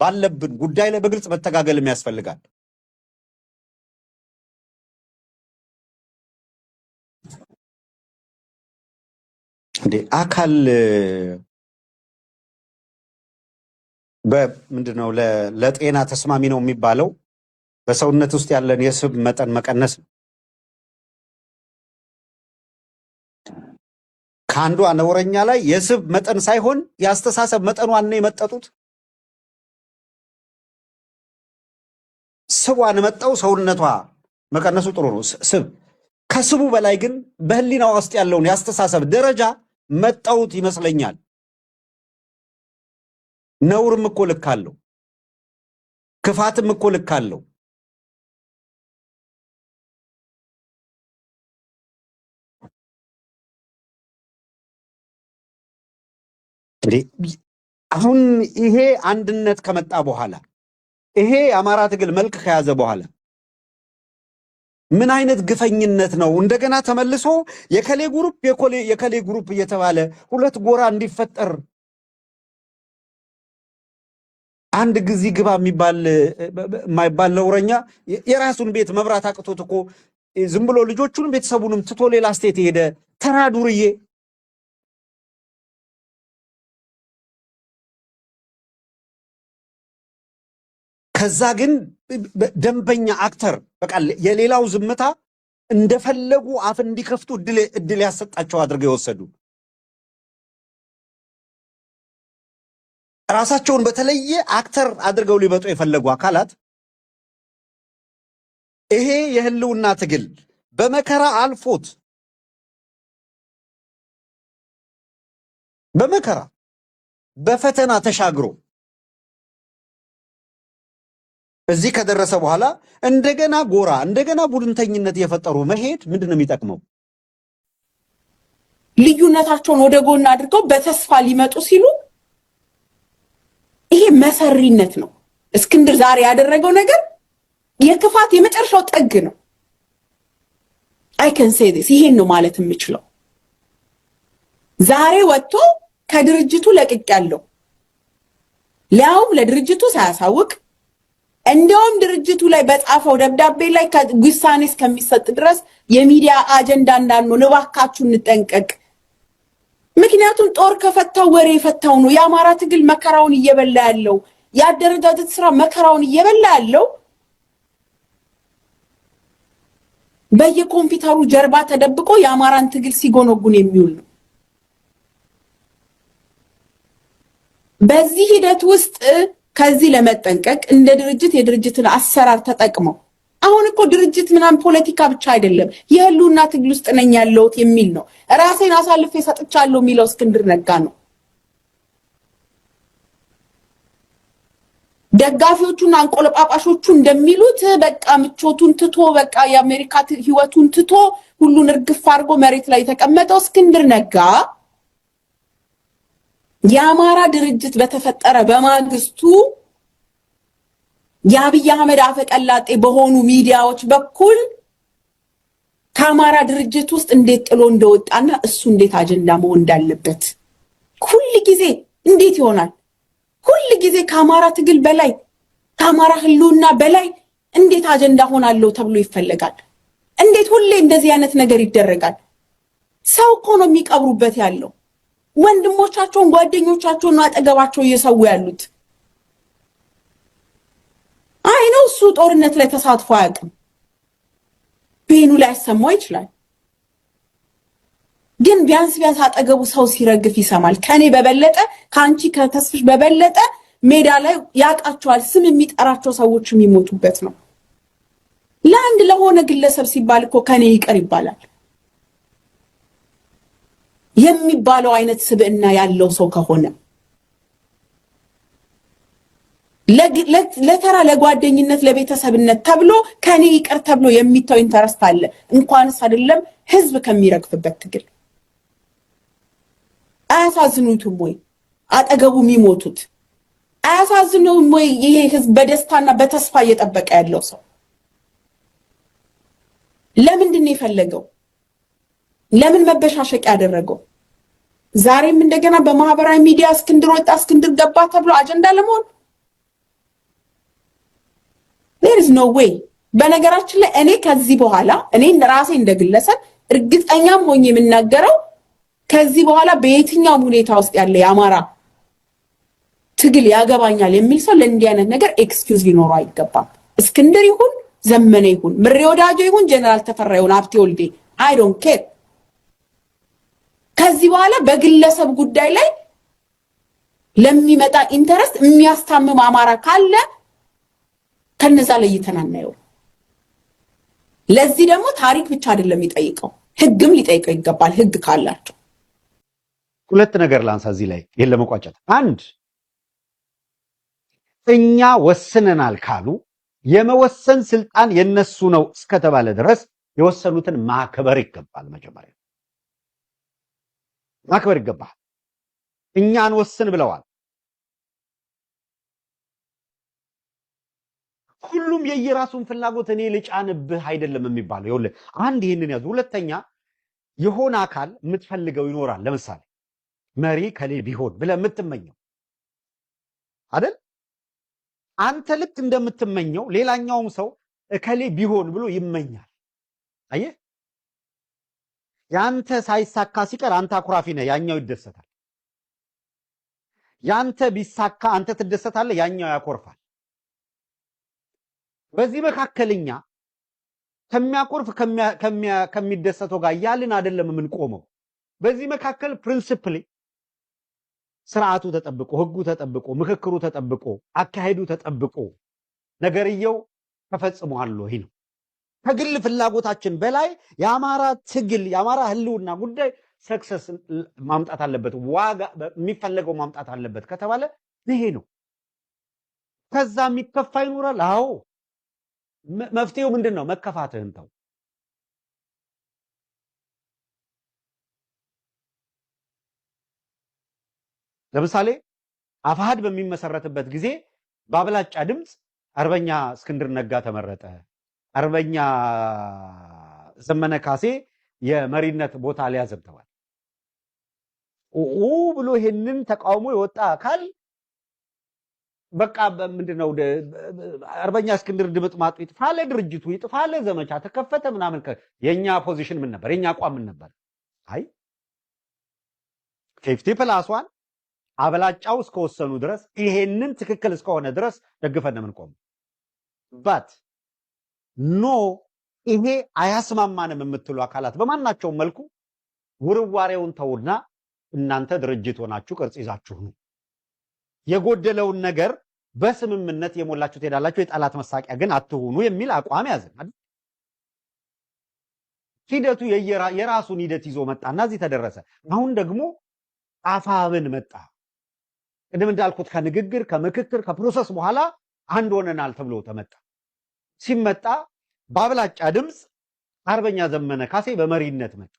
ባለብን ጉዳይ ላይ በግልጽ መተጋገልም ያስፈልጋል። እንዴ አካል በምንድነው ለጤና ተስማሚ ነው የሚባለው በሰውነት ውስጥ ያለን የስብ መጠን መቀነስ ነው። ከአንዷ ነውረኛ ላይ የስብ መጠን ሳይሆን የአስተሳሰብ መጠኗን ነው የመጠጡት። ስቧን መጠው ሰውነቷ መቀነሱ ጥሩ ነው ስብ። ከስቡ በላይ ግን በህሊና ውስጥ ያለውን የአስተሳሰብ ደረጃ መጠውት ይመስለኛል። ነውርም እኮ ልክ አለው፣ ክፋትም እኮ ልክ አለው። አሁን ይሄ አንድነት ከመጣ በኋላ ይሄ የአማራ ትግል መልክ ከያዘ በኋላ ምን አይነት ግፈኝነት ነው? እንደገና ተመልሶ የከሌ ግሩፕ የከሌ ግሩፕ እየተባለ ሁለት ጎራ እንዲፈጠር አንድ ጊዜ ግባ የማይባል ነውረኛ የራሱን ቤት መብራት አቅቶት እኮ ዝም ብሎ ልጆቹንም ቤተሰቡንም ትቶ ሌላ ስቴት የሄደ ተራ ዱርዬ ከዛ ግን ደንበኛ አክተር በቃ የሌላው ዝምታ እንደፈለጉ አፍ እንዲከፍቱ እድል ያሰጣቸው አድርገው የወሰዱ ራሳቸውን በተለየ አክተር አድርገው ሊመጡ የፈለጉ አካላት ይሄ የህልውና ትግል በመከራ አልፎት በመከራ በፈተና ተሻግሮ እዚህ ከደረሰ በኋላ እንደገና ጎራ እንደገና ቡድንተኝነት የፈጠሩ መሄድ ምንድነው የሚጠቅመው? ልዩነታቸውን ወደ ጎን አድርገው በተስፋ ሊመጡ ሲሉ ይሄ መሰሪነት ነው። እስክንድር ዛሬ ያደረገው ነገር የክፋት የመጨረሻው ጥግ ነው። I can say this ይሄን ነው ማለት የምችለው። ዛሬ ወጥቶ ከድርጅቱ ለቅቄያለሁ ሊያውም ለድርጅቱ ሳያሳውቅ እንደውም ድርጅቱ ላይ በጻፈው ደብዳቤ ላይ ውሳኔ እስከሚሰጥ ድረስ የሚዲያ አጀንዳ እንዳንሆን እባካችሁ እንጠንቀቅ። ምክንያቱም ጦር ከፈታው ወሬ የፈታው ነው። የአማራ ትግል መከራውን እየበላ ያለው የአደረጃጀት ስራ መከራውን እየበላ ያለው በየኮምፒውተሩ ጀርባ ተደብቆ የአማራን ትግል ሲጎነጉን የሚውል ነው። በዚህ ሂደት ውስጥ ከዚህ ለመጠንቀቅ እንደ ድርጅት የድርጅትን አሰራር ተጠቅመው አሁን እኮ ድርጅት ምናምን ፖለቲካ ብቻ አይደለም የህልውና ትግል ውስጥ ነኝ ያለሁት የሚል ነው። ራሴን አሳልፌ ሰጥቻለሁ የሚለው እስክንድር ነጋ ነው። ደጋፊዎቹና አንቆለጳጳሾቹ እንደሚሉት በቃ ምቾቱን ትቶ በቃ የአሜሪካ ህይወቱን ትቶ ሁሉን እርግፍ አድርጎ መሬት ላይ የተቀመጠው እስክንድር ነጋ የአማራ ድርጅት በተፈጠረ በማግስቱ የአብይ አህመድ አፈቀላጤ በሆኑ ሚዲያዎች በኩል ከአማራ ድርጅት ውስጥ እንዴት ጥሎ እንደወጣና እሱ እንዴት አጀንዳ መሆን እንዳለበት ሁሉ ጊዜ እንዴት ይሆናል? ሁሉ ጊዜ ከአማራ ትግል በላይ ከአማራ ህልውና በላይ እንዴት አጀንዳ ሆናለሁ ተብሎ ይፈለጋል? እንዴት ሁሌ እንደዚህ አይነት ነገር ይደረጋል? ሰው እኮ ነው የሚቀብሩበት ያለው ወንድሞቻቸውን ጓደኞቻቸውን አጠገባቸው እየሰው ያሉት። አይ ነው እሱ ጦርነት ላይ ተሳትፎ አያውቅም። ቤኑ ላይ ያሰማው ይችላል፣ ግን ቢያንስ አጠገቡ ሰው ሲረግፍ ይሰማል። ከኔ በበለጠ ካንቺ ከተስፍሽ በበለጠ ሜዳ ላይ ያቃቸዋል። ስም የሚጠራቸው ሰዎች የሚሞቱበት ነው። ለአንድ ለሆነ ግለሰብ ሲባል እኮ ከኔ ይቀር ይባላል የሚባለው አይነት ስብዕና ያለው ሰው ከሆነ ለተራ ለጓደኝነት ለቤተሰብነት ተብሎ ከኔ ይቀር ተብሎ የሚታው ኢንተረስት አለ። እንኳንስ አይደለም ህዝብ ከሚረግፍበት ትግል አያሳዝኑትም ወይ? አጠገቡ የሚሞቱት አያሳዝኑም ወይ? ይሄ ህዝብ በደስታና በተስፋ እየጠበቀ ያለው ሰው ለምንድን ነው የፈለገው? ለምን መበሻሸቅ ያደረገው? ዛሬም እንደገና በማህበራዊ ሚዲያ እስክንድር ወጣ እስክንድር ገባ ተብሎ አጀንዳ ለመሆን ኖ ዌይ። በነገራችን ላይ እኔ ከዚህ በኋላ እኔ ራሴ እንደግለሰብ እርግጠኛም ሆኜ የምናገረው ከዚህ በኋላ በየትኛውም ሁኔታ ውስጥ ያለ የአማራ ትግል ያገባኛል የሚል ሰው ለእንዲህ አይነት ነገር ኤክስኪውዝ ሊኖረው አይገባም። እስክንድር ይሁን ዘመነ ይሁን ምሬ ወዳጆ ይሁን ጀነራል ተፈራ ይሁን ሀብቴ ወልዴ አይ ዶንት ኬር። ከዚህ በኋላ በግለሰብ ጉዳይ ላይ ለሚመጣ ኢንተረስት የሚያስታምም አማራ ካለ ከነዛ ለይተን አናየው። ለዚህ ደግሞ ታሪክ ብቻ አይደለም የሚጠይቀው፣ ህግም ሊጠይቀው ይገባል። ህግ ካላቸው ሁለት ነገር ላንሳ እዚህ ላይ ይሄን ለመቋጨት። አንድ እኛ ወስነናል ካሉ የመወሰን ስልጣን የነሱ ነው እስከተባለ ድረስ የወሰኑትን ማክበር ይገባል። መጀመሪያ ማክበር ይገባል። እኛን ወስን ብለዋል። ሁሉም የየራሱን ፍላጎት እኔ ልጫንብህ አይደለም የሚባለው። ይኸውልህ አንድ ይሄንን ያዙ። ሁለተኛ የሆነ አካል የምትፈልገው ይኖራል። ለምሳሌ መሪ ከሌ ቢሆን ብለህ የምትመኘው አይደል? አንተ ልክ እንደምትመኘው ሌላኛውም ሰው ከሌ ቢሆን ብሎ ይመኛል። አየህ፣ ያንተ ሳይሳካ ሲቀር አንተ አኩራፊ ነህ፣ ያኛው ይደሰታል። ያንተ ቢሳካ አንተ ትደሰታለህ፣ ያኛው ያኮርፋል። በዚህ መካከለኛ ከሚያኮርፍ ከሚደሰተው ጋር ያልን አይደለም የምንቆመው። በዚህ መካከል ፕሪንሲፕሊ ስርዓቱ ተጠብቆ ህጉ ተጠብቆ ምክክሩ ተጠብቆ አካሄዱ ተጠብቆ ነገርየው ተፈጽሟል ወይ ነው። ከግል ፍላጎታችን በላይ የአማራ ትግል የአማራ ህልውና ጉዳይ ሰክሰስ ማምጣት አለበት፣ ዋጋ የሚፈለገው ማምጣት አለበት ከተባለ ይሄ ነው። ከዛ የሚከፋ ይኖራል። አዎ መፍትሄው ምንድነው? መከፋትህን ተው። ለምሳሌ አፋሕድ በሚመሰረትበት ጊዜ በአብላጫ ድምፅ አርበኛ እስክንድር ነጋ ተመረጠ፣ አርበኛ ዘመነ ካሴ የመሪነት ቦታ ሊያዘብ ተባለ። ብሎ ይሄንን ተቃውሞ የወጣ አካል በቃ ምንድነው አርበኛ እስክንድር ድምጥማጡ ይጥፋለ፣ ድርጅቱ ይጥፋለ፣ ዘመቻ ተከፈተ ምናምን። የኛ ፖዚሽን ምን ነበር? የኛ አቋም ምን ነበር? አይ 50+1 አብላጫው እስከወሰኑ ድረስ ይሄንን ትክክል እስከሆነ ድረስ ደግፈን ነው የምንቆም። ባት ኖ ይሄ አያስማማንም የምትሉ አካላት በማናቸው መልኩ ውርዋሬውን ተውና እናንተ ድርጅት ሆናችሁ ቅርጽ ይዛችሁ ነው የጎደለውን ነገር በስምምነት የሞላችሁ ትሄዳላችሁ። የጣላት መሳቂያ ግን አትሁኑ የሚል አቋም ያዘን አይደል? ሂደቱ የራሱን ሂደት ይዞ መጣና እዚህ ተደረሰ። አሁን ደግሞ አፋብን መጣ። ቅድም እንዳልኩት ከንግግር ከምክክር ከፕሮሰስ በኋላ አንድ ሆነናል ተብሎ ተመጣ። ሲመጣ በአብላጫ ድምፅ አርበኛ ዘመነ ካሴ በመሪነት መጣ።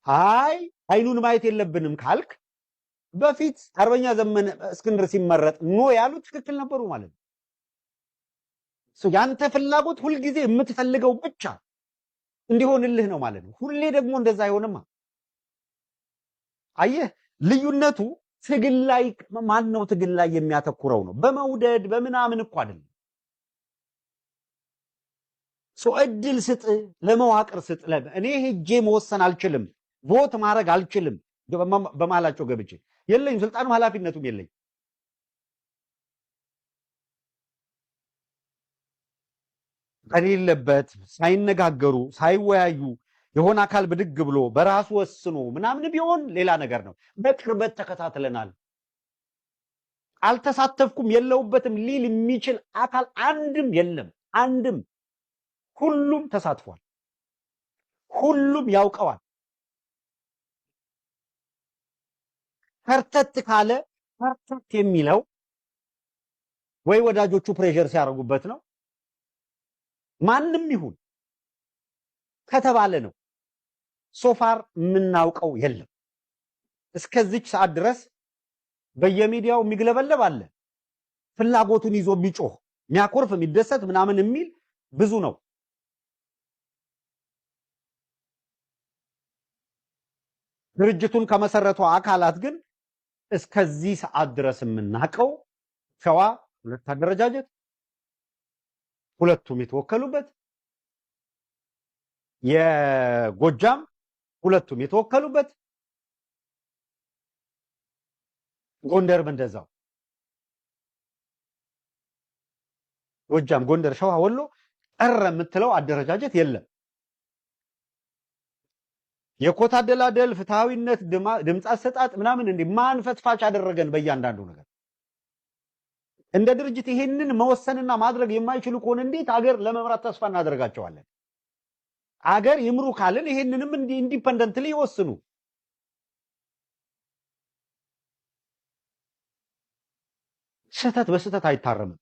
አይ አይኑን ማየት የለብንም ካልክ በፊት አርበኛ ዘመነ እስክንድር ሲመረጥ ኖ ያሉ ትክክል ነበሩ ማለት ነው። ያንተ ፍላጎት ሁልጊዜ የምትፈልገው ብቻ እንዲሆንልህ ነው ማለት ነው። ሁሌ ደግሞ እንደዛ አይሆንማ። አየህ ልዩነቱ ትግል ላይ ማን ነው ትግል ላይ የሚያተኩረው ነው። በመውደድ በምናምን እኮ አይደለም። እድል ስጥ፣ ለመዋቅር ስጥ። እኔ ሄጄ መወሰን አልችልም፣ ቮት ማድረግ አልችልም በማላቸው ገብቼ የለኝም፣ ስልጣኑም ኃላፊነቱም የለኝም። ከሌለበት ሳይነጋገሩ ሳይወያዩ የሆነ አካል ብድግ ብሎ በራሱ ወስኖ ምናምን ቢሆን ሌላ ነገር ነው። በቅርበት ተከታትለናል። አልተሳተፍኩም የለውበትም ሊል የሚችል አካል አንድም የለም። አንድም ሁሉም ተሳትፏል። ሁሉም ያውቀዋል። ፈርተት ካለ ፈርተት የሚለው ወይ ወዳጆቹ ፕሬሸር ሲያደርጉበት ነው ማንም ይሁን ከተባለ ነው። ሶፋር የምናውቀው የለም። እስከዚች ሰዓት ድረስ በየሚዲያው የሚግለበለብ አለ። ፍላጎቱን ይዞ የሚጮህ የሚያኮርፍ የሚደሰት ምናምን የሚል ብዙ ነው። ድርጅቱን ከመሰረቱ አካላት ግን እስከዚህ ሰዓት ድረስ የምናውቀው ሸዋ ሁለት አደረጃጀት፣ ሁለቱም የተወከሉበት፣ የጎጃም ሁለቱም የተወከሉበት፣ ጎንደርም እንደዛው። ጎጃም፣ ጎንደር፣ ሸዋ፣ ወሎ ቀረ የምትለው አደረጃጀት የለም። የኮታ አደላደል፣ ፍትሃዊነት፣ ድምፅ አሰጣጥ ምናምን እንዴ ማን ፈትፋች አደረገን? በእያንዳንዱ ነገር እንደ ድርጅት ይሄንን መወሰንና ማድረግ የማይችሉ ከሆነ እንዴት አገር ለመምራት ተስፋ እናደርጋቸዋለን? አገር ይምሩ ካልን ይሄንንም ኢንዲፔንደንትሊ ይወስኑ። ስህተት በስህተት አይታረምም።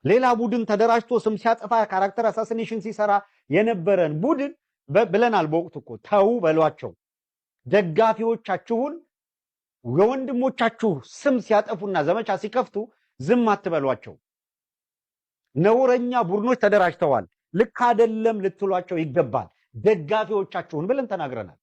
ሌላ ቡድን ተደራጅቶ ስም ሲያጠፋ ካራክተር አሳሲኔሽን ሲሰራ የነበረን ቡድን ብለናል በወቅቱ እኮ ተው በሏቸው። ደጋፊዎቻችሁን የወንድሞቻችሁ ስም ሲያጠፉና ዘመቻ ሲከፍቱ ዝም አትበሏቸው። ነውረኛ ቡድኖች ተደራጅተዋል፣ ልክ አይደለም ልትሏቸው ይገባል ደጋፊዎቻችሁን ብለን ተናግረናል።